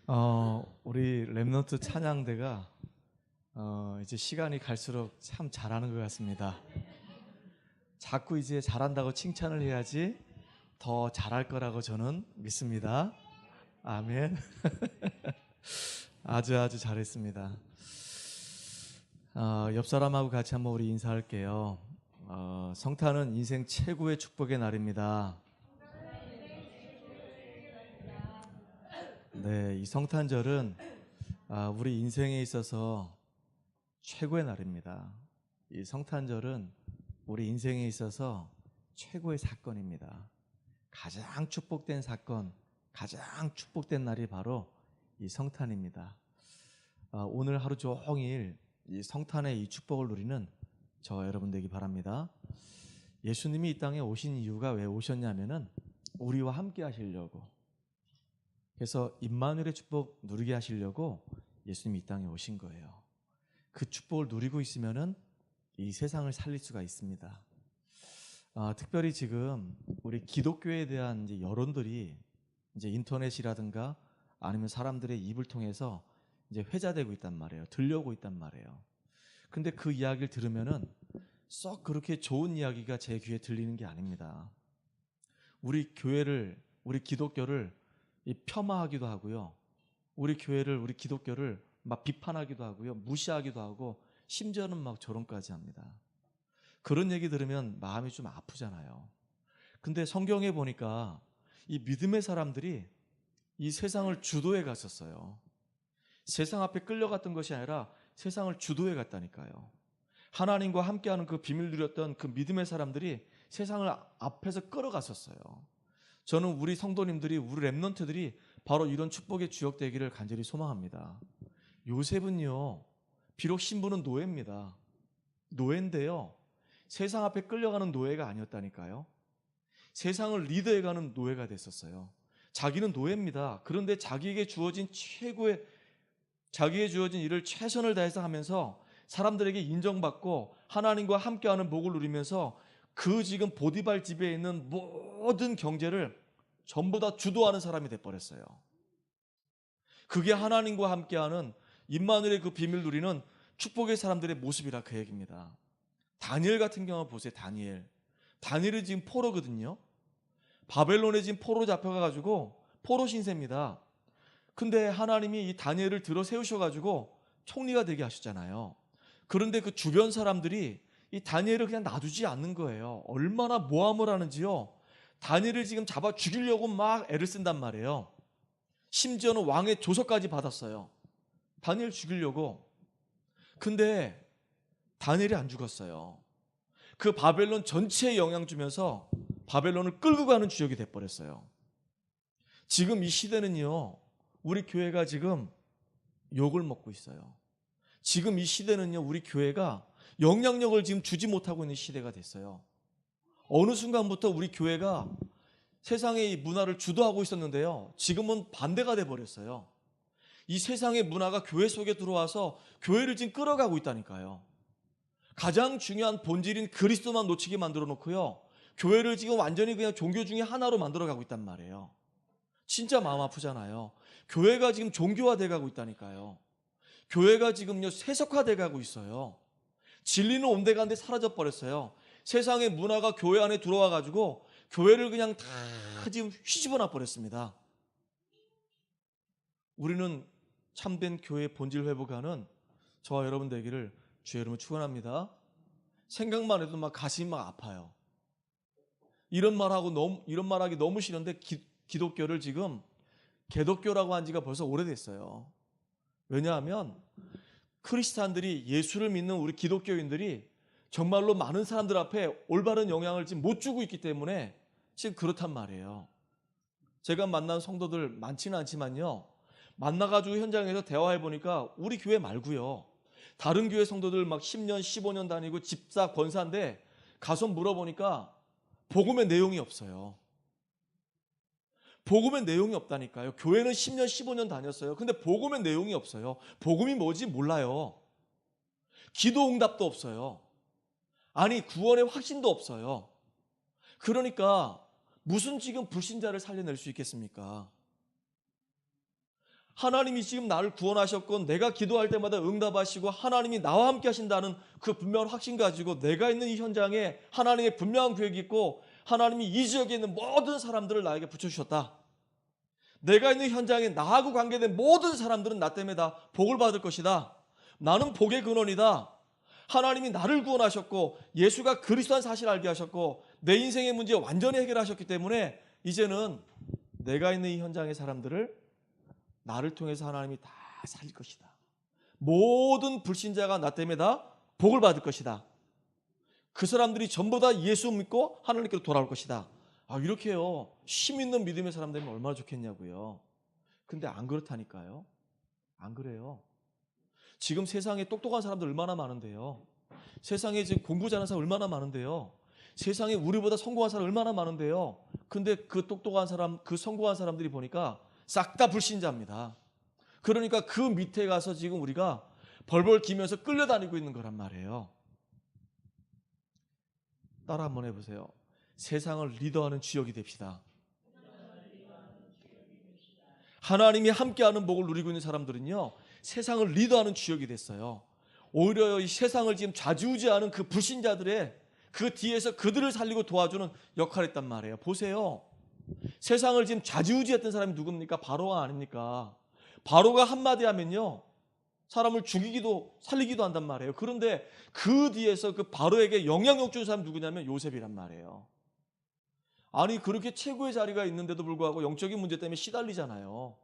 우리 랩넌트 찬양대가 이제 시간이 갈수록 참 잘하는 것 같습니다. 자꾸 이제 잘한다고 칭찬을 해야지 더 잘할 거라고 저는 믿습니다. 아멘. 아주 잘했습니다. 옆 사람하고 같이 한번 우리 인사할게요. 성탄은 인생 최고의 축복의 날입니다. 네, 이 성탄절은 우리 인생에 있어서 최고의 날입니다. 이 성탄절은 우리 인생에 있어서 최고의 사건입니다. 가장 축복된 사건, 가장 축복된 날이 바로 이 성탄입니다. 오늘 하루 종일 이 성탄의 이 축복을 누리는 저 여러분 되기 바랍니다. 예수님이 이 땅에 오신 이유가 왜 오셨냐면은 우리와 함께 하시려고, 그래서 임마누엘의 축복 누리게 하시려고 예수님이 이 땅에 오신 거예요. 그 축복을 누리고 있으면은 이 세상을 살릴 수가 있습니다. 특별히 지금 우리 기독교에 대한 이제 여론들이 이제 인터넷이라든가 아니면 사람들의 입을 통해서 이제 회자되고 있단 말이에요. 들려오고 있단 말이에요. 근데 그 이야기를 들으면은 썩 그렇게 좋은 이야기가 제 귀에 들리는 게 아닙니다. 우리 교회를, 우리 기독교를 폄하하기도 하고요. 우리 교회를, 우리 기독교를 막 비판하기도 하고요. 무시하기도 하고 심지어는 막 조롱까지 합니다. 그런 얘기 들으면 마음이 좀 아프잖아요. 근데 성경에 보니까 이 믿음의 사람들이 이 세상을 주도해 갔었어요. 세상 앞에 끌려갔던 것이 아니라 세상을 주도해 갔다니까요. 하나님과 함께하는 그 비밀 누렸던 그 믿음의 사람들이 세상을 앞에서 끌어갔었어요. 저는 우리 성도님들이, 우리 랩넌트들이 바로 이런 축복의 주역 되기를 간절히 소망합니다. 요셉은요, 비록 신부는 노예입니다. 노예인데요, 세상 앞에 끌려가는 노예가 아니었다니까요. 세상을 리드해가는 노예가 됐었어요. 자기는 노예입니다. 그런데 자기에게 주어진 일을 최선을 다해서 하면서 사람들에게 인정받고 하나님과 함께하는 복을 누리면서 그 지금 보디발 집에 있는 모든 경제를 전부 다 주도하는 사람이 돼버렸어요. 그게 하나님과 함께하는 임마누엘의 그 비밀 누리는 축복의 사람들의 모습이라 그 얘기입니다. 다니엘 같은 경우 보세요. 다니엘이 지금 포로거든요. 바벨론에 지금 포로 잡혀가지고 포로 신세입니다. 근데 하나님이 이 다니엘을 들어 세우셔가지고 총리가 되게 하셨잖아요. 그런데 그 주변 사람들이 이 다니엘을 그냥 놔두지 않는 거예요. 얼마나 모함을 하는지요. 다니엘을 지금 잡아 죽이려고 막 애를 쓴단 말이에요. 심지어는 왕의 조서까지 받았어요. 다니엘 죽이려고. 근데 다니엘이 안 죽었어요. 그 바벨론 전체에 영향 주면서 바벨론을 끌고 가는 주역이 돼버렸어요. 지금 이 시대는요, 우리 교회가 지금 욕을 먹고 있어요. 지금 이 시대는요, 우리 교회가 영향력을 지금 주지 못하고 있는 시대가 됐어요. 어느 순간부터 우리 교회가 세상의 문화를 주도하고 있었는데요, 지금은 반대가 돼버렸어요. 이 세상의 문화가 교회 속에 들어와서 교회를 지금 끌어가고 있다니까요. 가장 중요한 본질인 그리스도만 놓치게 만들어 놓고요, 교회를 지금 완전히 그냥 종교 중에 하나로 만들어가고 있단 말이에요. 진짜 마음 아프잖아요. 교회가 지금 종교화돼 가고 있다니까요. 교회가 지금요 세속화돼 가고 있어요. 진리는 온데간데 사라져 버렸어요. 세상의 문화가 교회 안에 들어와 가지고 교회를 그냥 다 지금 휘집어 놔 버렸습니다. 우리는 참된 교회의 본질 회복하는 저와 여러분 되기를 주의 이름으로 축원합니다. 생각만 해도 막 가슴이 막 아파요. 이런 말하기 너무 싫은데 기독교를 지금 개독교라고 한 지가 벌써 오래됐어요. 왜냐하면 크리스찬들이, 예수를 믿는 우리 기독교인들이 정말로 많은 사람들 앞에 올바른 영향을 지금 못 주고 있기 때문에 지금 그렇단 말이에요. 제가 만난 성도들 많지는 않지만요, 만나가지고 현장에서 대화해보니까 우리 교회 말고요, 다른 교회 성도들 막 10년, 15년 다니고 집사, 권사인데 가서 물어보니까 복음의 내용이 없어요. 복음의 내용이 없다니까요. 교회는 10년, 15년 다녔어요. 근데 복음의 내용이 없어요. 복음이 뭔지 몰라요. 기도 응답도 없어요. 아니, 구원의 확신도 없어요. 그러니까 무슨 지금 불신자를 살려낼 수 있겠습니까? 하나님이 지금 나를 구원하셨고 내가 기도할 때마다 응답하시고 하나님이 나와 함께 하신다는 그 분명한 확신 가지고 내가 있는 이 현장에 하나님의 분명한 계획이 있고 하나님이 이 지역에 있는 모든 사람들을 나에게 붙여주셨다. 내가 있는 현장에 나하고 관계된 모든 사람들은 나 때문에 다 복을 받을 것이다. 나는 복의 근원이다. 하나님이 나를 구원하셨고 예수가 그리스도한 사실을 알게 하셨고 내 인생의 문제 완전히 해결하셨기 때문에 이제는 내가 있는 이 현장의 사람들을 나를 통해서 하나님이 다 살릴 것이다. 모든 불신자가 나 때문에 다 복을 받을 것이다. 그 사람들이 전부 다 예수 믿고 하나님께로 돌아올 것이다. 이렇게요. 힘 있는 믿음의 사람 되면 얼마나 좋겠냐고요. 근데 안 그렇다니까요. 안 그래요. 지금 세상에 똑똑한 사람들 얼마나 많은데요. 세상에 지금 공부 잘하는 사람 얼마나 많은데요. 세상에 우리보다 성공한 사람 얼마나 많은데요. 근데 그 똑똑한 사람, 그 성공한 사람들이 보니까 싹 다 불신자입니다. 그러니까 그 밑에 가서 지금 우리가 벌벌 기면서 끌려다니고 있는 거란 말이에요. 따라 한번 해보세요. 세상을 리더하는 주역이 됩시다. 하나님이 함께하는 복을 누리고 있는 사람들은요, 세상을 리더하는 주역이 됐어요. 오히려 이 세상을 지금 좌지우지하는 그 불신자들의 그 뒤에서 그들을 살리고 도와주는 역할을 했단 말이에요. 보세요. 세상을 지금 좌지우지했던 사람이 누굽니까? 바로가 아닙니까? 바로가 한마디 하면요, 사람을 죽이기도 살리기도 한단 말이에요. 그런데 그 뒤에서 그 바로에게 영향력 준 사람이 누구냐면 요셉이란 말이에요. 아니 그렇게 최고의 자리가 있는데도 불구하고 영적인 문제 때문에 시달리잖아요.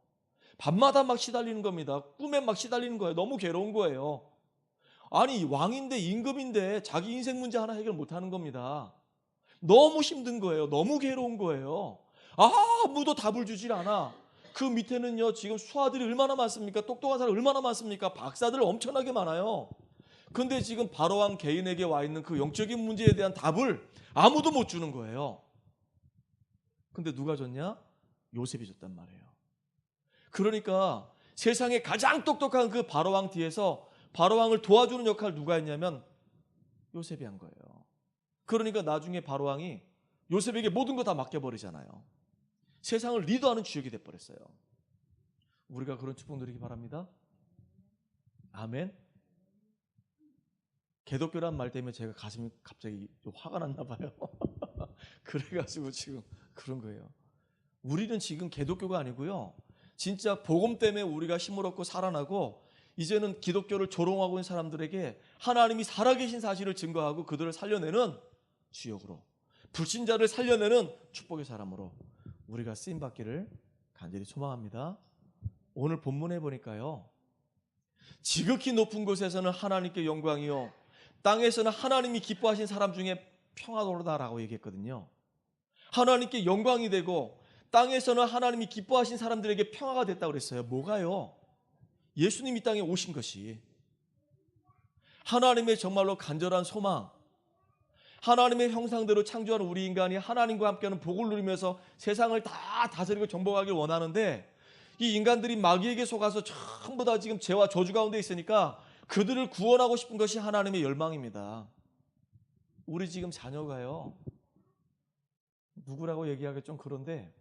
밤마다 막 시달리는 겁니다. 꿈에 막 시달리는 거예요. 너무 괴로운 거예요. 아니 왕인데 임금인데 자기 인생 문제 하나 해결 못하는 겁니다. 너무 힘든 거예요. 너무 괴로운 거예요. 아무도 답을 주질 않아. 그 밑에는요 지금 수하들이 얼마나 많습니까? 똑똑한 사람 얼마나 많습니까? 박사들 엄청나게 많아요. 근데 지금 바로왕 개인에게 와 있는 그 영적인 문제에 대한 답을 아무도 못 주는 거예요. 근데 누가 줬냐? 요셉이 줬단 말이에요. 그러니까 세상에 가장 똑똑한 그 바로왕 뒤에서 바로왕을 도와주는 역할을 누가 했냐면 요셉이 한 거예요. 그러니까 나중에 바로왕이 요셉에게 모든 거 다 맡겨버리잖아요. 세상을 리더하는 주역이 돼버렸어요. 우리가 그런 축복 누리기 바랍니다. 아멘. 개독교란 말 때문에 제가 가슴이 갑자기 좀 화가 났나 봐요. 그래가지고 지금 그런 거예요. 우리는 지금 개독교가 아니고요. 진짜 복음 때문에 우리가 힘을 얻고 살아나고 이제는 기독교를 조롱하고 있는 사람들에게 하나님이 살아계신 사실을 증거하고 그들을 살려내는 주역으로, 불신자를 살려내는 축복의 사람으로 우리가 쓰임받기를 간절히 소망합니다. 오늘 본문에 보니까요, 지극히 높은 곳에서는 하나님께 영광이요 땅에서는 하나님이 기뻐하신 사람 중에 평화로다라고 얘기했거든요. 하나님께 영광이 되고 땅에서는 하나님이 기뻐하신 사람들에게 평화가 됐다고 그랬어요. 뭐가요? 예수님이 이 땅에 오신 것이. 하나님의 정말로 간절한 소망, 하나님의 형상대로 창조한 우리 인간이 하나님과 함께하는 복을 누리면서 세상을 다 다스리고 정복하길 원하는데 이 인간들이 마귀에게 속아서 전부 다 지금 죄와 저주 가운데 있으니까 그들을 구원하고 싶은 것이 하나님의 열망입니다. 우리 지금 자녀가요, 누구라고 얘기하기 좀 그런데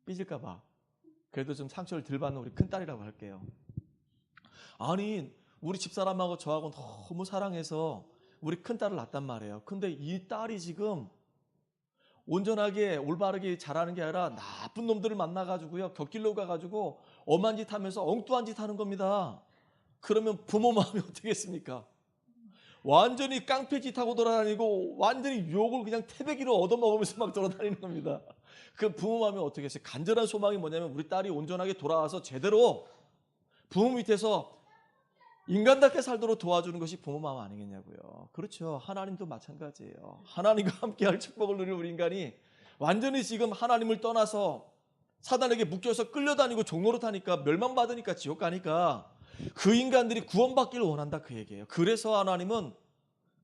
삐질까 봐 그래도 좀 상처를 덜 받는 우리 큰딸이라고 할게요. 아니 우리 집사람하고 저하고 너무 사랑해서 우리 큰딸을 낳았단 말이에요. 근데 이 딸이 지금 온전하게 올바르게 자라는 게 아니라 나쁜 놈들을 만나가지고요, 곁길로 가가지고 엄한 짓 하면서 엉뚱한 짓 하는 겁니다. 그러면 부모 마음이 어떻겠습니까? 완전히 깡패짓 하고 돌아다니고 완전히 욕을 그냥 태배기로 얻어먹으면서 막 돌아다니는 겁니다. 그 부모 마음이 어떻겠어요? 간절한 소망이 뭐냐면 우리 딸이 온전하게 돌아와서 제대로 부모 밑에서 인간답게 살도록 도와주는 것이 부모 마음 아니겠냐고요. 그렇죠. 하나님도 마찬가지예요. 하나님과 함께할 축복을 누리는 우리 인간이 완전히 지금 하나님을 떠나서 사단에게 묶여서 끌려다니고 종로로 타니까 멸망받으니까 지옥 가니까 그 인간들이 구원받기를 원한다 그 얘기예요. 그래서 하나님은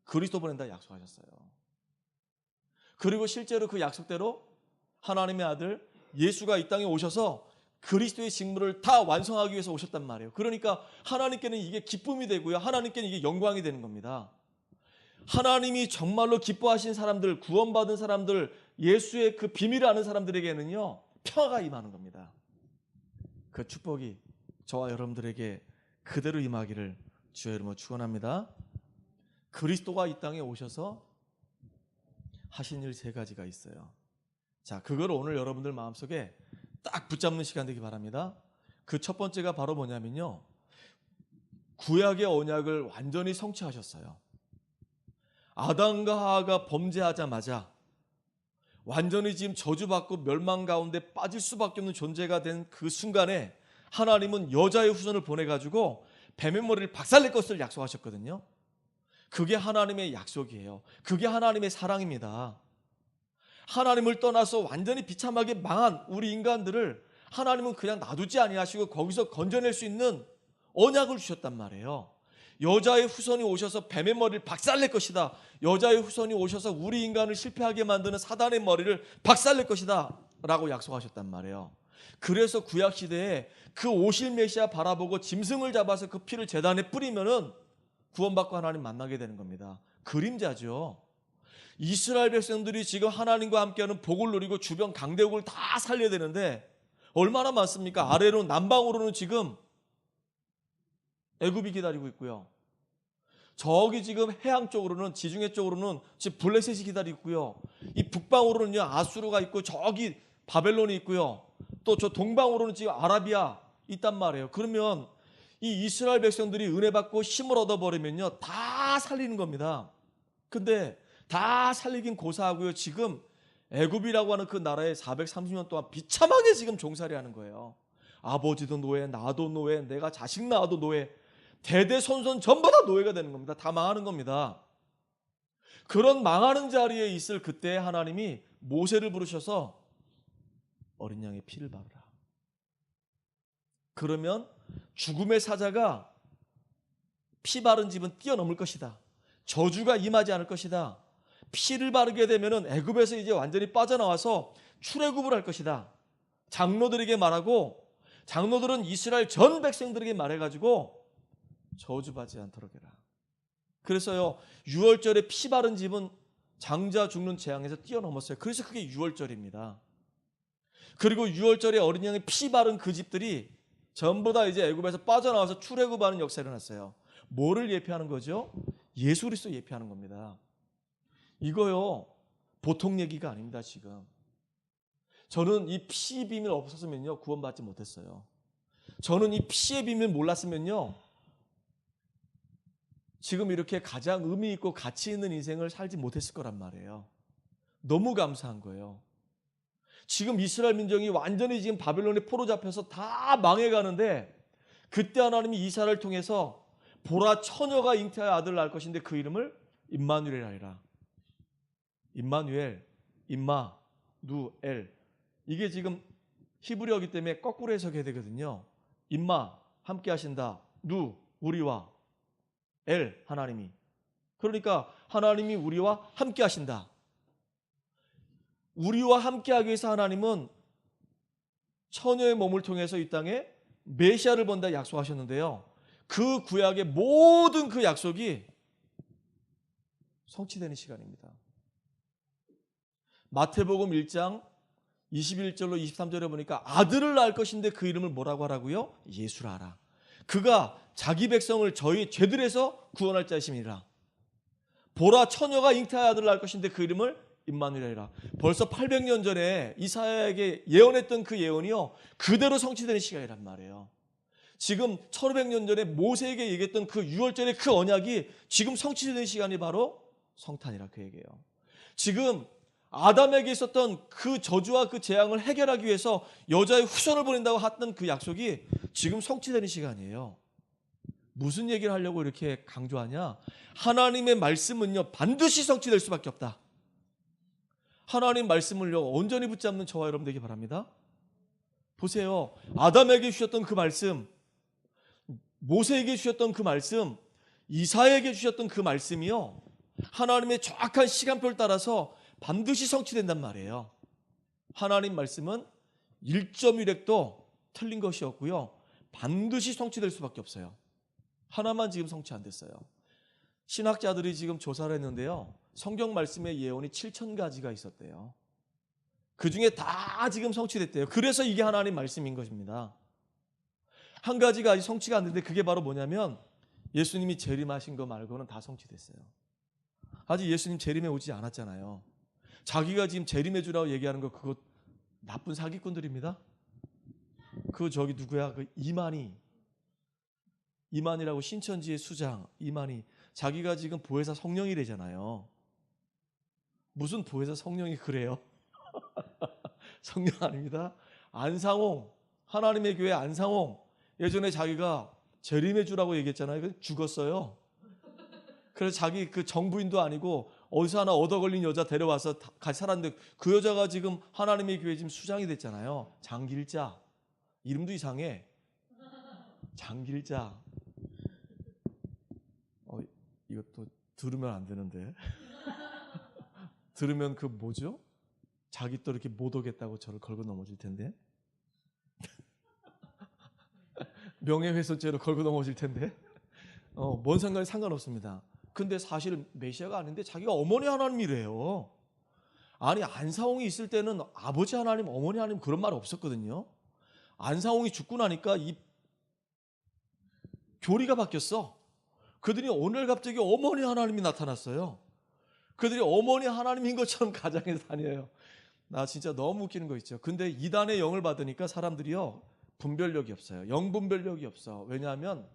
그리스도 보낸다 약속하셨어요. 그리고 실제로 그 약속대로 하나님의 아들 예수가 이 땅에 오셔서 그리스도의 직무를 다 완성하기 위해서 오셨단 말이에요. 그러니까 하나님께는 이게 기쁨이 되고요, 하나님께는 이게 영광이 되는 겁니다. 하나님이 정말로 기뻐하신 사람들, 구원받은 사람들, 예수의 그 비밀을 아는 사람들에게는요 평화가 임하는 겁니다. 그 축복이 저와 여러분들에게 그대로 임하기를 주의 이름으로 축원합니다. 그리스도가 이 땅에 오셔서 하신 일 세 가지가 있어요. 자, 그걸 오늘 여러분들 마음속에 딱 붙잡는 시간 되기 바랍니다. 그 첫 번째가 바로 뭐냐면요, 구약의 언약을 완전히 성취하셨어요. 아담과 하와가 범죄하자마자 완전히 지금 저주받고 멸망 가운데 빠질 수밖에 없는 존재가 된 그 순간에 하나님은 여자의 후손을 보내가지고 뱀의 머리를 박살낼 것을 약속하셨거든요. 그게 하나님의 약속이에요. 그게 하나님의 사랑입니다. 하나님을 떠나서 완전히 비참하게 망한 우리 인간들을 하나님은 그냥 놔두지 아니하시고 거기서 건져낼 수 있는 언약을 주셨단 말이에요. 여자의 후손이 오셔서 뱀의 머리를 박살낼 것이다. 여자의 후손이 오셔서 우리 인간을 실패하게 만드는 사단의 머리를 박살낼 것이다 라고 약속하셨단 말이에요. 그래서 구약시대에 그 오실 메시아 바라보고 짐승을 잡아서 그 피를 제단에 뿌리면은 구원받고 하나님 만나게 되는 겁니다. 그림자죠. 이스라엘 백성들이 지금 하나님과 함께하는 복을 누리고 주변 강대국을 다 살려야 되는데 얼마나 많습니까? 아래로 남방으로는 지금 애굽이 기다리고 있고요. 저기 지금 해양 쪽으로는, 지중해 쪽으로는 지금 블레셋이 기다리고 있고요. 이 북방으로는요 아수르가 있고 저기 바벨론이 있고요. 또 저 동방으로는 지금 아라비아 있단 말이에요. 그러면 이 이스라엘 백성들이 은혜 받고 힘을 얻어버리면요 다 살리는 겁니다. 근데 다 살리긴 고사하고요. 지금 애굽이라고 하는 그 나라에 430년 동안 비참하게 지금 종살이 하는 거예요. 아버지도 노예, 나도 노예, 내가 자식 낳아도 노예, 대대손손 전부 다 노예가 되는 겁니다. 다 망하는 겁니다. 그런 망하는 자리에 있을 그때 하나님이 모세를 부르셔서 어린 양의 피를 바르라. 그러면 죽음의 사자가 피 바른 집은 뛰어넘을 것이다. 저주가 임하지 않을 것이다. 피를 바르게 되면은 애굽에서 이제 완전히 빠져나와서 출애굽을 할 것이다. 장로들에게 말하고 장로들은 이스라엘 전 백성들에게 말해가지고 저주받지 않도록 해라. 그래서요 6월절에 피 바른 집은 장자 죽는 재앙에서 뛰어넘었어요. 그래서 그게 6월절입니다. 그리고 6월절에 어린 양의 피 바른 그 집들이 전부 다 이제 애굽에서 빠져나와서 출애굽하는 역사가 일어났어요. 뭐를 예표하는 거죠? 예수 그리스도 예표하는 겁니다. 이거요 보통 얘기가 아닙니다. 지금 저는 이 피의 비밀 없었으면요 구원받지 못했어요. 저는 이 피의 비밀 몰랐으면요 지금 이렇게 가장 의미 있고 가치 있는 인생을 살지 못했을 거란 말이에요. 너무 감사한 거예요. 지금 이스라엘 민족이 완전히 지금 바벨론에 포로 잡혀서 다 망해가는데 그때 하나님이 이사를 통해서 보라 처녀가 잉태하여 아들을 낳을 것인데 그 이름을 임마누엘 하리라. 임마누엘, 임마, 누, 엘. 이게 지금 히브리어이기 때문에 거꾸로 해석해야 되거든요. 임마, 함께 하신다. 누, 우리와. 엘, 하나님이. 그러니까 하나님이 우리와 함께 하신다. 우리와 함께하기 위해서 하나님은 처녀의 몸을 통해서 이 땅에 메시아를 본다 약속하셨는데요. 그 구약의 모든 그 약속이 성취되는 시간입니다. 마태복음 1장 21절로 23절에 보니까 아들을 낳을 것인데 그 이름을 뭐라고 하라고요? 예수라 하라. 그가 자기 백성을 저희 죄들에서 구원할 자이심이라. 보라 처녀가 잉태하여 아들을 낳을 것인데 그 이름을 임마누엘이라. 벌써 800년 전에 이사야에게 예언했던 그 예언이요 그대로 성취되는 시간이란 말이에요. 지금 1500년 전에 모세에게 얘기했던 그 6월절의 그 언약이 지금 성취되는 시간이 바로 성탄이라 그 얘기예요. 지금 아담에게 있었던 그 저주와 그 재앙을 해결하기 위해서 여자의 후손을 보낸다고 했던 그 약속이 지금 성취되는 시간이에요. 무슨 얘기를 하려고 이렇게 강조하냐? 하나님의 말씀은요 반드시 성취될 수밖에 없다. 하나님 말씀을요 온전히 붙잡는 저와 여러분 되기 바랍니다. 보세요. 아담에게 주셨던 그 말씀, 모세에게 주셨던 그 말씀, 이사야에게 주셨던 그 말씀이요 하나님의 정확한 시간표를 따라서 반드시 성취된단 말이에요. 하나님 말씀은 1.1획도 틀린 것이 없고요 반드시 성취될 수밖에 없어요. 하나만 지금 성취 안 됐어요. 신학자들이 지금 조사를 했는데요 성경 말씀의 예언이 7,000가지가 있었대요. 그 중에 다 지금 성취됐대요. 그래서 이게 하나님 말씀인 것입니다. 한 가지가 아직 성취가 안 됐는데 그게 바로 뭐냐면 예수님이 재림하신 거 말고는 다 성취됐어요. 아직 예수님 재림에 오지 않았잖아요. 자기가 지금 재림해 주라고 얘기하는 거 그거 나쁜 사기꾼들입니다. 그 저기 누구야? 그 이만희라고 신천지의 수장 이만희 자기가 지금 보혜사 성령이래잖아요. 무슨 보혜사 성령이 그래요? 성령 아닙니다. 안상홍 하나님의 교회 안상홍 예전에 자기가 재림해 주라고 얘기했잖아요. 죽었어요. 그래서 자기 그 정부인도 아니고 어디서 하나 얻어 걸린 여자 데려와서 같이 살았는데 그 여자가 지금 하나님의 교회 지금 수장이 됐잖아요. 장길자 이름도 이상해. 장길자. 이것도 들으면 안 되는데. 들으면 그 뭐죠? 자기 또 이렇게 못 오겠다고 저를 걸고 넘어질 텐데. 명예훼손죄로 걸고 넘어질 텐데. 뭔 상관이 상관없습니다. 근데 사실은 메시아가 아닌데 자기가 어머니 하나님이래요. 아니 안상홍이 있을 때는 아버지 하나님, 어머니 하나님 그런 말 없었거든요. 안상홍이 죽고 나니까 이 교리가 바뀌었어. 그들이 오늘 갑자기 어머니 하나님이 나타났어요. 그들이 어머니 하나님인 것처럼 가장에 다녀요. 나 진짜 너무 웃기는 거 있죠. 근데 이단의 영을 받으니까 사람들이요 분별력이 없어요. 영 분별력이 없어. 왜냐하면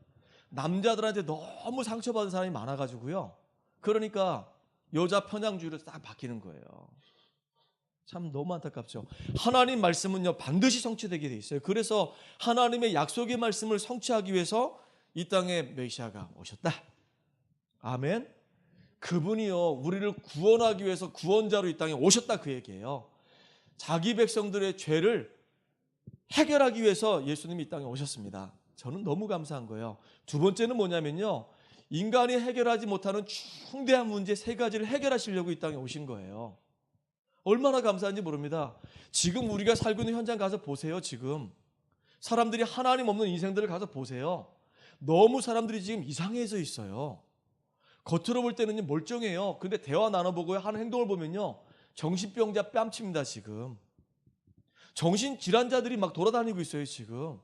남자들한테 너무 상처받은 사람이 많아가지고요. 그러니까 여자 편향주의로 딱 바뀌는 거예요. 참 너무 안타깝죠. 하나님 말씀은요 반드시 성취되게 돼 있어요. 그래서 하나님의 약속의 말씀을 성취하기 위해서 이 땅에 메시아가 오셨다. 아멘. 그분이요 우리를 구원하기 위해서 구원자로 이 땅에 오셨다 그 얘기예요. 자기 백성들의 죄를 해결하기 위해서 예수님이 이 땅에 오셨습니다. 저는 너무 감사한 거예요. 두 번째는 뭐냐면요. 인간이 해결하지 못하는 중대한 문제 세 가지를 해결하시려고 이 땅에 오신 거예요. 얼마나 감사한지 모릅니다. 지금 우리가 살고 있는 현장 가서 보세요. 지금 사람들이 하나님 없는 인생들을 가서 보세요. 너무 사람들이 지금 이상해져 있어요. 겉으로 볼 때는 멀쩡해요. 근데 대화 나눠보고 하는 행동을 보면요. 정신병자 뺨칩니다. 지금. 정신질환자들이 막 돌아다니고 있어요. 지금.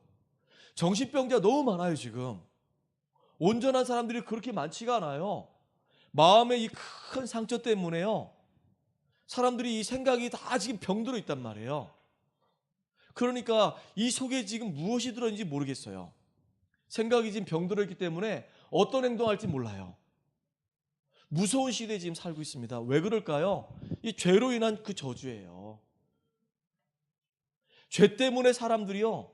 정신병자 너무 많아요. 지금. 온전한 사람들이 그렇게 많지가 않아요. 마음의 이 큰 상처 때문에요. 사람들이 이 생각이 다 지금 병들어 있단 말이에요. 그러니까 이 속에 지금 무엇이 들어있는지 모르겠어요. 생각이 지금 병들어 있기 때문에 어떤 행동할지 몰라요. 무서운 시대에 지금 살고 있습니다. 왜 그럴까요? 이 죄로 인한 그 저주예요. 죄 때문에 사람들이요.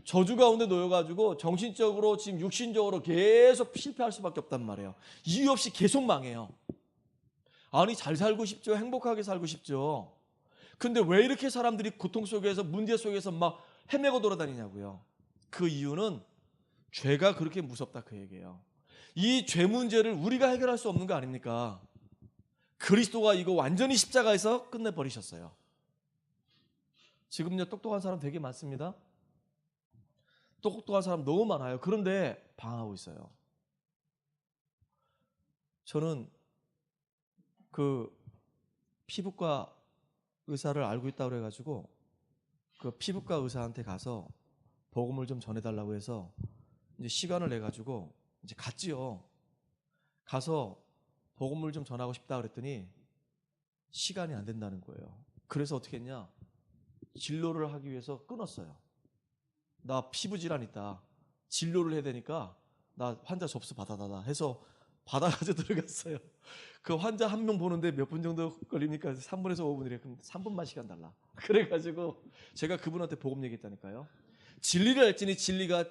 저주 가운데 놓여가지고 정신적으로 지금 육신적으로 계속 실패할 수밖에 없단 말이에요. 이유 없이 계속 망해요. 아니 잘 살고 싶죠. 행복하게 살고 싶죠. 근데 왜 이렇게 사람들이 고통 속에서 문제 속에서 막 헤매고 돌아다니냐고요. 그 이유는 죄가 그렇게 무섭다 그 얘기예요. 이 죄 문제를 우리가 해결할 수 없는 거 아닙니까? 그리스도가 이거 완전히 십자가에서 끝내버리셨어요. 지금요 똑똑한 사람 되게 많습니다. 똑똑한 사람 너무 많아요. 그런데 방황하고 있어요. 저는 그 피부과 의사를 알고 있다고 그래가지고 그 피부과 의사한테 가서 복음을 좀 전해달라고 해서 이제 시간을 내가지고 이제 갔지요. 가서 복음을 좀 전하고 싶다 그랬더니 시간이 안 된다는 거예요. 그래서 어떻게 했냐? 진료를 하기 위해서 끊었어요. 나 피부질환 있다. 진료를 해야 되니까 나 환자 접수 받아달라 해서 받아가지고 들어갔어요. 그 환자 한 명 보는데 몇 분 정도 걸립니까? 3분에서 5분이래. 그럼 3분만 시간 달라. 그래가지고 제가 그분한테 복음 얘기했다니까요. 진리를 알지니 진리가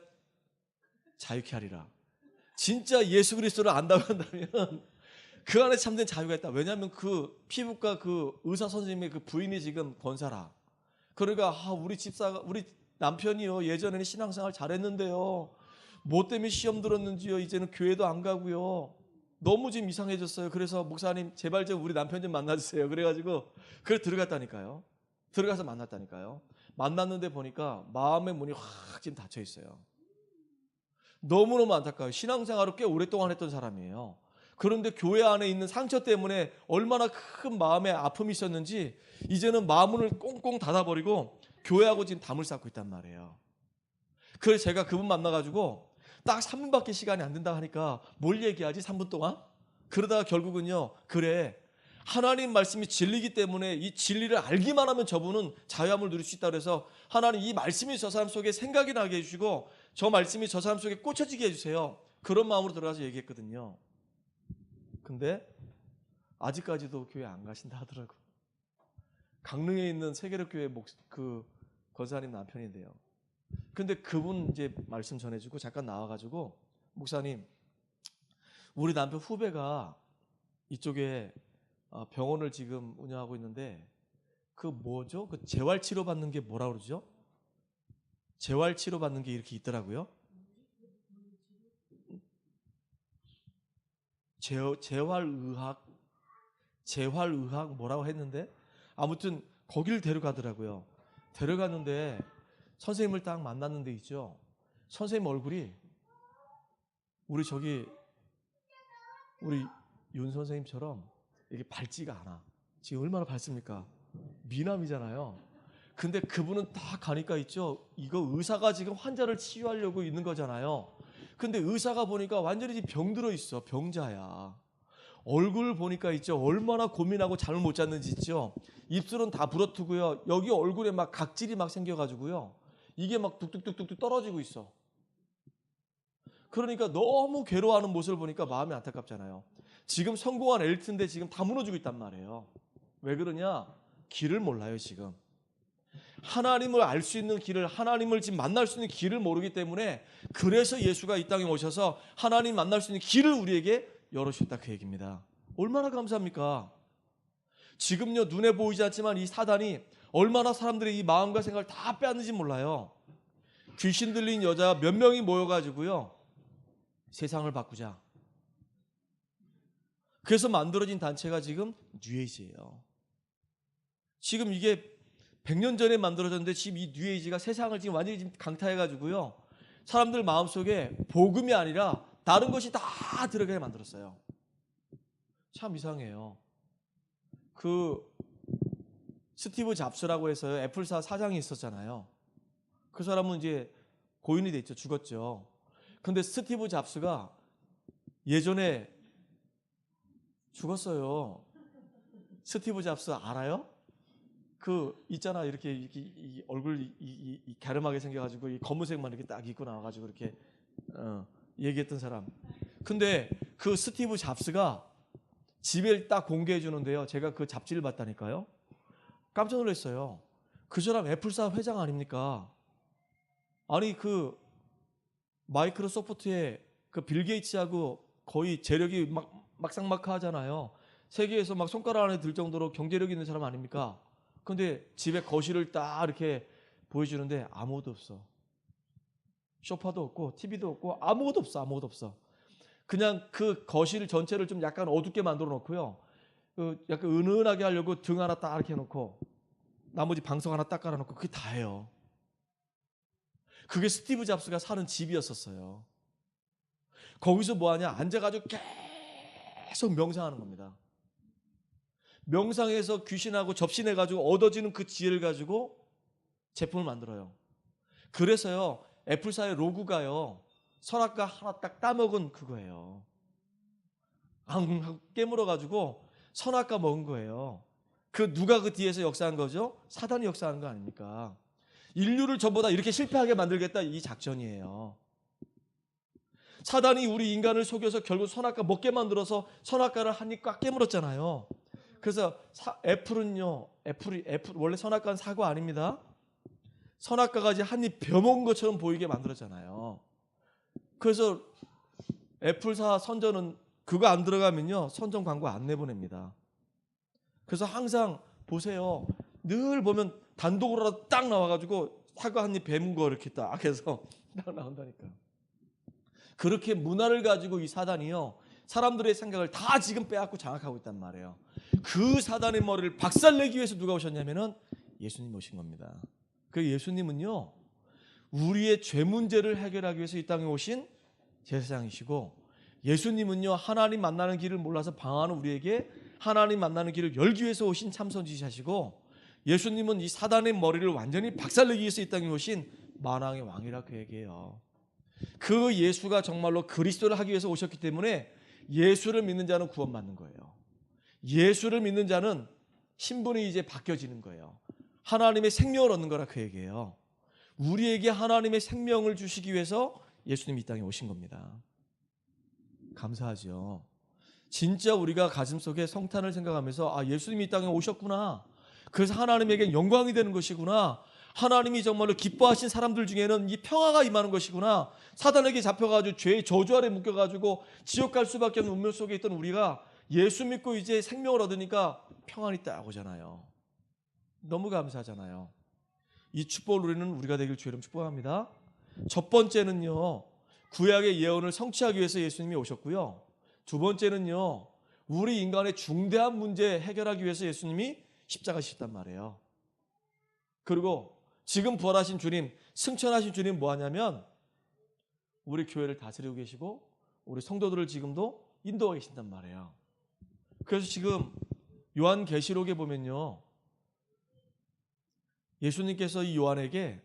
자유케 하리라. 진짜 예수 그리스도를 안다고 한다면 그 안에 참된 자유가 있다. 왜냐하면 그 피부과 그 의사 선생님의 그 부인이 지금 권사라. 그러니까 우리 남편이요 예전에는 신앙생활 잘했는데요. 뭐 때문에 시험 들었는지요. 이제는 교회도 안 가고요. 너무 지금 이상해졌어요. 그래서 목사님 제발 좀 우리 남편 좀 만나주세요. 그래가지고 그래 들어갔다니까요. 들어가서 만났다니까요. 만났는데 보니까 마음의 문이 확 지금 닫혀 있어요. 너무너무 안타까워요. 신앙생활을 꽤 오랫동안 했던 사람이에요. 그런데 교회 안에 있는 상처 때문에 얼마나 큰 마음의 아픔이 있었는지 이제는 마음문을 꽁꽁 닫아버리고 교회하고 지금 담을 쌓고 있단 말이에요. 그래서 제가 그분 만나가지고 딱 3분밖에 시간이 안 된다 하니까 뭘 얘기하지 3분 동안? 그러다가 결국은요, 그래, 하나님 말씀이 진리이기 때문에 이 진리를 알기만 하면 저분은 자유함을 누릴 수 있다 그래서 하나님 이 말씀이 저 사람 속에 생각이 나게 해주시고 저 말씀이 저 사람 속에 꽂혀지게 해주세요. 그런 마음으로 들어가서 얘기했거든요. 근데 아직까지도 교회 안 가신다 하더라고. 강릉에 있는 세계력교회 그 권사님 남편인데요. 근데 그분 이제 말씀 전해주고 잠깐 나와가지고, 목사님, 우리 남편 후배가 이쪽에 병원을 지금 운영하고 있는데 그 뭐죠? 그 재활치료 받는 게 뭐라 그러죠? 재활치료 받는 게 이렇게 있더라고요. 재활의학 뭐라고 했는데 아무튼 거길 데려가더라고요. 데려갔는데 선생님을 딱 만났는데 있죠. 선생님 얼굴이 우리 윤 선생님처럼 이게 밝지가 않아. 지금 얼마나 밝습니까? 미남이잖아요. 근데 그분은 딱 가니까 있죠. 이거 의사가 지금 환자를 치유하려고 있는 거잖아요. 근데 의사가 보니까 완전히 병들어 있어. 병자야. 얼굴 보니까 있죠. 얼마나 고민하고 잠을 못 잤는지 있죠. 입술은 다 부러뜨고요. 여기 얼굴에 막 각질이 막 생겨가지고요. 이게 막 뚝뚝뚝뚝 떨어지고 있어. 그러니까 너무 괴로워하는 모습을 보니까 마음이 안타깝잖아요. 지금 성공한 엘트인데 지금 다 무너지고 있단 말이에요. 왜 그러냐? 길을 몰라요, 지금. 하나님을 알 수 있는 길을, 하나님을 지금 만날 수 있는 길을 모르기 때문에, 그래서 예수가 이 땅에 오셔서 하나님 만날 수 있는 길을 우리에게 열어주셨다, 그 얘기입니다. 얼마나 감사합니까? 지금요, 눈에 보이지 않지만 이 사단이 얼마나 사람들의 이 마음과 생각을 다 빼앗는지 몰라요. 귀신 들린 여자 몇 명이 모여가지고요, 세상을 바꾸자. 그래서 만들어진 단체가 지금 뉴에이지예요. 지금 이게 100년 전에 만들어졌는데 지금 이 뉴에이지가 세상을 지금 완전히 지금 강타해가지고요, 사람들 마음속에 복음이 아니라 다른 것이 다 들어가게 만들었어요. 참 이상해요. 그 스티브 잡스라고 해서 애플사 사장이 있었잖아요. 그 사람은 이제 고인이 됐죠. 죽었죠. 근데 스티브 잡스가 예전에 죽었어요. 스티브 잡스 알아요? 그 있잖아, 이렇게 이 얼굴 이 갸름하게 생겨가지고 이 검은색만 이렇게 딱 입고 나와가지고 이렇게 얘기했던 사람. 근데 그 스티브 잡스가 집에 딱 공개해 주는데요. 제가 그 잡지를 봤다니까요. 깜짝 놀랐어요. 그 사람 애플사 회장 아닙니까? 아니 그 마이크로소프트의 그 빌 게이츠하고 거의 재력이 막상막하잖아요. 세계에서 막 손가락 안에 들 정도로 경제력 있는 사람 아닙니까? 근데 집에 거실을 딱 이렇게 보여주는데 아무것도 없어. 소파도 없고 TV도 없고 아무것도 없어. 아무것도 없어. 그냥 그 거실 전체를 좀 약간 어둡게 만들어 놓고요. 그 약간 은은하게 하려고 등 하나 딱 이렇게 해놓고 나머지 방석 하나 딱 깔아놓고 그게 다예요. 그게 스티브 잡스가 사는 집이었었어요. 거기서 뭐하냐? 앉아가지고 계속 명상하는 겁니다. 명상해서 귀신하고 접신해가지고 얻어지는 그 지혜를 가지고 제품을 만들어요. 그래서요, 애플사의 로고가요, 선악과 하나 딱 따먹은 그거예요. 앙 깨물어가지고 선악과 먹은 거예요. 그 누가 그 뒤에서 역사한 거죠? 사단이 역사한 거 아닙니까? 인류를 전부 다 이렇게 실패하게 만들겠다, 이 작전이에요. 사단이 우리 인간을 속여서 결국 선악과 먹게 만들어서 선악과를 한 입 꽉 깨물었잖아요. 그래서 애플은요, 애플 원래 선악과는 사과 아닙니다. 선악과까지 한 입 베어먹은 것처럼 보이게 만들었잖아요. 그래서 애플사 선전은 그거 안 들어가면요, 선전 광고 안 내보냅니다. 그래서 항상 보세요. 늘 보면 단독으로 딱 나와가지고 사과 한 입 베문 거 이렇게 딱 해서 딱 나온다니까. 그렇게 문화를 가지고 이 사단이요, 사람들의 생각을 다 지금 빼앗고 장악하고 있단 말이에요. 그 사단의 머리를 박살내기 위해서 누가 오셨냐면은 예수님 오신 겁니다. 그 예수님은요, 우리의 죄 문제를 해결하기 위해서 이 땅에 오신 제사장이시고, 예수님은요, 하나님 만나는 길을 몰라서 방황하는 우리에게 하나님 만나는 길을 열기 위해서 오신 참선지자시고, 예수님은 이 사단의 머리를 완전히 박살내기 위해서 이 땅에 오신 만왕의 왕이라 그 얘기예요. 그 예수가 정말로 그리스도를 하기 위해서 오셨기 때문에 예수를 믿는 자는 구원받는 거예요. 예수를 믿는 자는 신분이 이제 바뀌어지는 거예요. 하나님의 생명을 얻는 거라 그 얘기예요. 우리에게 하나님의 생명을 주시기 위해서 예수님이 이 땅에 오신 겁니다. 감사하죠. 진짜 우리가 가슴속에 성탄을 생각하면서 아, 예수님이 이 땅에 오셨구나. 그래서 하나님에게 영광이 되는 것이구나. 하나님이 정말로 기뻐하신 사람들 중에는 이 평화가 임하는 것이구나. 사단에게 잡혀가지고 죄의 저주 아래 묶여가지고 지옥 갈 수밖에 없는 운명 속에 있던 우리가 예수 믿고 이제 생명을 얻으니까 평안이 딱 오잖아요. 너무 감사하잖아요. 이 축복을 누리는 우리가 되길 주의 이름 축복합니다. 첫 번째는요, 구약의 예언을 성취하기 위해서 예수님이 오셨고요. 두 번째는요, 우리 인간의 중대한 문제 해결하기 위해서 예수님이 십자가 지셨단 말이에요. 그리고 지금 부활하신 주님, 승천하신 주님 뭐 하냐면 우리 교회를 다스리고 계시고 우리 성도들을 지금도 인도하고 계신단 말이에요. 그래서 지금 요한계시록에 보면요, 예수님께서 이 요한에게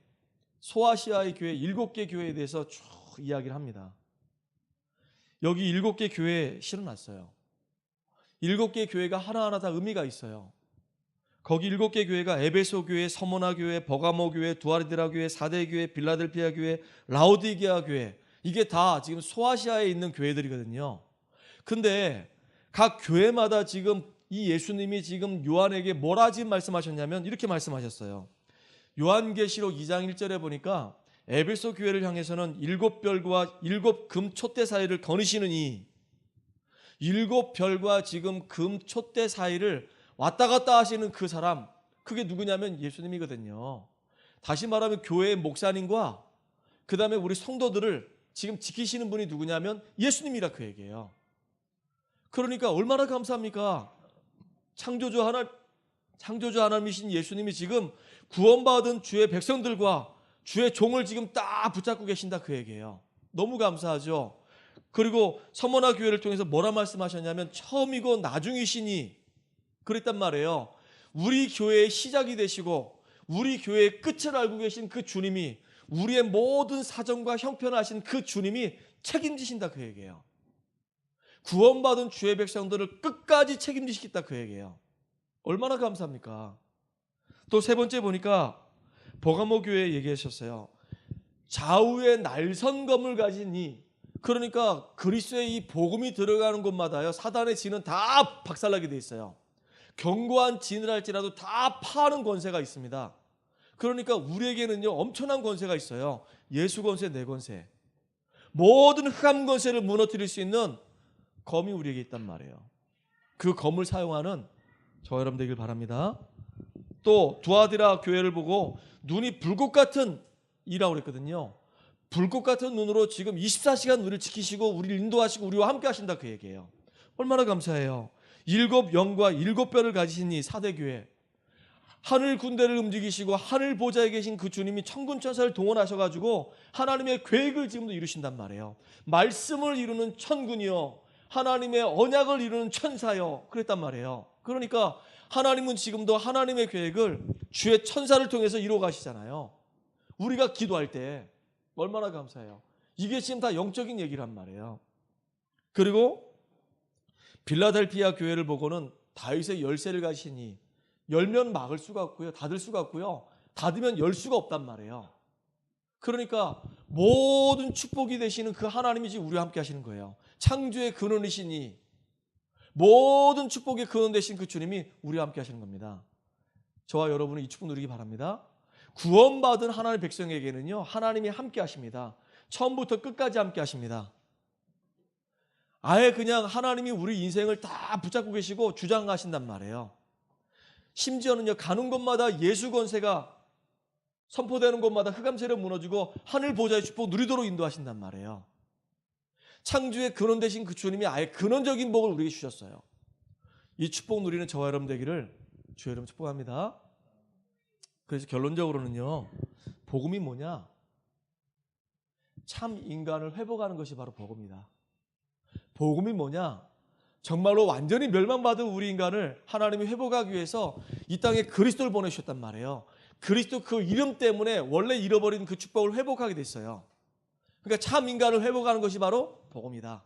소아시아의 교회 7개 교회에 대해서 쭉 이야기를 합니다. 여기 7개 교회에 실어놨어요. 7개 교회가 하나하나 다 의미가 있어요. 거기 7개 교회가 에베소 교회, 서모나 교회, 버가모 교회, 두아리드라 교회, 사대 교회, 빌라델피아 교회, 라오디게아 교회, 이게 다 지금 소아시아에 있는 교회들이거든요. 근데 각 교회마다 지금 이 예수님이 지금 요한에게 뭐라 지금 말씀하셨냐면 이렇게 말씀하셨어요. 요한계시록 2장 1절에 보니까 에베소 교회를 향해서는 7별과 7금 촛대 사이를 거니시느니, 7별과 지금 금 촛대 사이를 왔다 갔다 하시는 그 사람, 그게 누구냐면 예수님이거든요. 다시 말하면 교회의 목사님과 그 다음에 우리 성도들을 지금 지키시는 분이 누구냐면 예수님이라 그 얘기예요. 그러니까 얼마나 감사합니까? 창조주 하나님이신 예수님이 지금 구원받은 주의 백성들과 주의 종을 지금 딱 붙잡고 계신다 그 얘기예요. 너무 감사하죠. 그리고 서머나 교회를 통해서 뭐라 말씀하셨냐면 처음이고 나중이시니 그랬단 말이에요. 우리 교회의 시작이 되시고 우리 교회의 끝을 알고 계신 그 주님이, 우리의 모든 사정과 형편을 아신 그 주님이 책임지신다 그 얘기예요. 구원받은 주의 백성들을 끝까지 책임지시겠다 그 얘기예요. 얼마나 감사합니까? 또 세 번째 보니까 버가모 교회 얘기하셨어요. 좌우에 날선 검을 가진 이, 그러니까 그리스도의 이 복음이 들어가는 곳마다요, 사단의 진은 다 박살나게 돼 있어요. 견고한 진을 할지라도 다 파는 권세가 있습니다. 그러니까 우리에게는요 엄청난 권세가 있어요. 예수 권세, 내 권세, 모든 흑암 권세를 무너뜨릴 수 있는 검이 우리에게 있단 말이에요. 그 검을 사용하는 저와 여러분 되길 바랍니다. 또 두아디라 교회를 보고 눈이 불꽃 같은 이라고 그랬거든요. 불꽃 같은 눈으로 지금 24시간 우리를 지키시고 우리를 인도하시고 우리와 함께 하신다 그 얘기예요. 얼마나 감사해요. 7영과 7뼈를 가지신 이 사대교회, 하늘 군대를 움직이시고 하늘 보좌에 계신 그 주님이 천군 천사를 동원하셔가지고 하나님의 계획을 지금도 이루신단 말이에요. 말씀을 이루는 천군이요, 하나님의 언약을 이루는 천사요, 그랬단 말이에요. 그러니까 하나님은 지금도 하나님의 계획을 주의 천사를 통해서 이루어 가시잖아요. 우리가 기도할 때 얼마나 감사해요. 이게 지금 다 영적인 얘기란 말이에요. 그리고 빌라델피아 교회를 보고는 다윗의 열쇠를 가시니, 열면 막을 수가 없고요, 닫을 수가 없고요, 닫으면 열 수가 없단 말이에요. 그러니까 모든 축복이 되시는 그 하나님이 지금 우리와 함께 하시는 거예요. 창조의 근원이시니 모든 축복의 근원 되신 그 주님이 우리와 함께 하시는 겁니다. 저와 여러분은 이 축복 누리기 바랍니다. 구원받은 하나님의 백성에게는요 하나님이 함께 하십니다. 처음부터 끝까지 함께 하십니다. 아예 그냥 하나님이 우리 인생을 다 붙잡고 계시고 주장하신단 말이에요. 심지어는요 가는 곳마다 예수 권세가 선포되는 곳마다 흑암 세력 무너지고 하늘 보좌의 축복 누리도록 인도하신단 말이에요. 창조의 근원 되신 그 주님이 아예 근원적인 복을 우리에게 주셨어요. 이 축복 누리는 저와 여러분 되기를 주의 이름 축복합니다. 그래서 결론적으로는요, 복음이 뭐냐? 참 인간을 회복하는 것이 바로 복음이다. 복음이 뭐냐? 정말로 완전히 멸망받은 우리 인간을 하나님이 회복하기 위해서 이 땅에 그리스도를 보내주셨단 말이에요. 그리스도 그 이름 때문에 원래 잃어버린 그 축복을 회복하게 됐어요. 그러니까 참 인간을 회복하는 것이 바로 복음이다.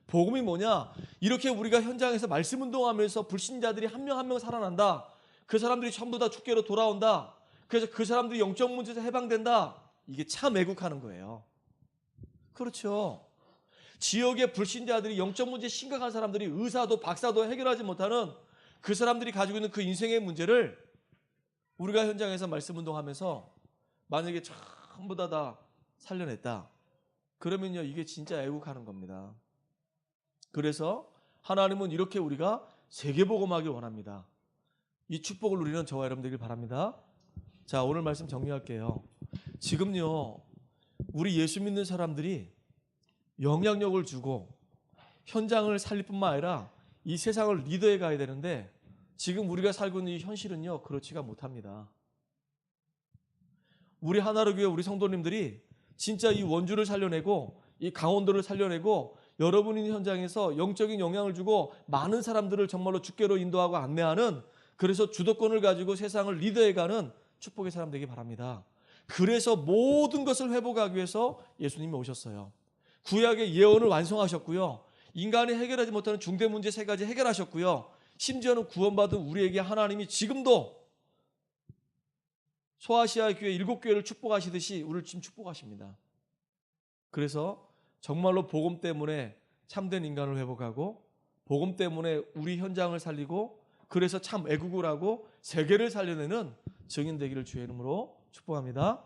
복음이 뭐냐? 이렇게 우리가 현장에서 말씀 운동하면서 불신자들이 한 명 한 명 살아난다. 그 사람들이 전부 다 주께로 돌아온다. 그래서 그 사람들이 영적 문제에서 해방된다. 이게 참 애국하는 거예요. 그렇죠. 지역의 불신자들이 영적 문제 심각한 사람들이 의사도 박사도 해결하지 못하는 그 사람들이 가지고 있는 그 인생의 문제를 우리가 현장에서 말씀 운동하면서 만약에 전부 다 살려냈다. 그러면요, 이게 진짜 애국하는 겁니다. 그래서 하나님은 이렇게 우리가 세계복음하길 원합니다. 이 축복을 누리는 저와 여러분 되길 바랍니다. 자, 오늘 말씀 정리할게요. 지금요, 우리 예수 믿는 사람들이 영향력을 주고 현장을 살릴 뿐만 아니라 이 세상을 리더해 가야 되는데 지금 우리가 살고 있는 이 현실은요, 그렇지가 못합니다. 우리 하나로 교회 우리 성도님들이 진짜 이 원주를 살려내고 이 강원도를 살려내고 여러분이 있는 현장에서 영적인 영향을 주고 많은 사람들을 정말로 주께로 인도하고 안내하는, 그래서 주도권을 가지고 세상을 리더해가는 축복의 사람 되기 바랍니다. 그래서 모든 것을 회복하기 위해서 예수님이 오셨어요. 구약의 예언을 완성하셨고요. 인간이 해결하지 못하는 중대 문제 3가지 해결하셨고요. 심지어는 구원받은 우리에게 하나님이 지금도 소아시아 교회 7교회를 축복하시듯이 우리를 지금 축복하십니다. 그래서 정말로 복음 때문에 참된 인간을 회복하고 복음 때문에 우리 현장을 살리고 그래서 참 애국을 하고 세계를 살려내는 증인 되기를 주의 이름으로 축복합니다.